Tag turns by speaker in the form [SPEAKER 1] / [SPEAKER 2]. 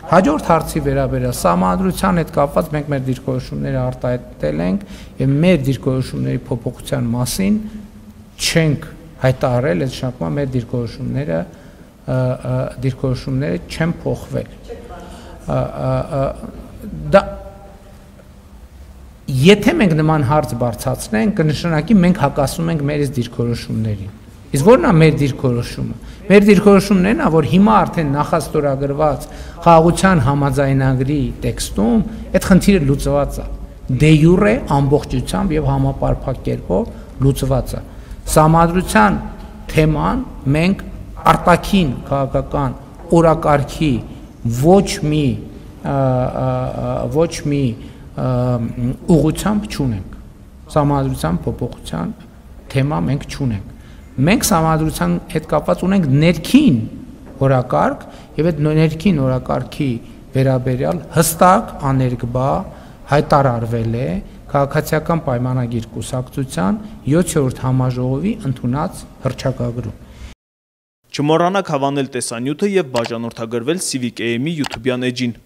[SPEAKER 1] Հաջորդ հարցի վերաբերյալ սահմանադրության հետ կապված մենք մեր դիրքորոշումները արտահայտել ենք եւ մեր դիրքորոշումների փոփոխության մասին չենք հայտարարել, այս շարքման մեր դիրքորոշումները չեն փոխվել։ Դա եթե մենք նման հարց բարձրացնենք, կնշանակի մենք հակասում ենք մեր դիրքորոշումներին։ Իսկ որն է մեր դիրքորոշումը։ Մեր դիրքորոշումն է, որ հիմա արդեն նախաստորագրված խաղաղության համաձայնագրի տեքստում այդ խնդիրը լուծված է։ Դե յուրե ամբողջությամբ եւ համապարփակ կերպով լուծված է։ Սահմանադրության թեման մենք արտաքին քաղաքական օրակարգի ոչ մի ուղղությամբ չունենք։ Սահմանադրության փոփոխության թեմա մենք չունենք։ Մենք սահմանադրության հետ կապված ունենք ներքին օրակարգ եւ այդ ներքին օրակարգի վերաբերյալ հստակ աներկբա հայտարարվել է քաղաքացիական պայմանագիր կուսակցության 7-րդ համաժողովի ընդունած հռչակագրում։
[SPEAKER 2] Չմոռանաք հավանել տեսանյութը եւ բաժանորդագրվել Civic AM-ի YouTube-յան էջին։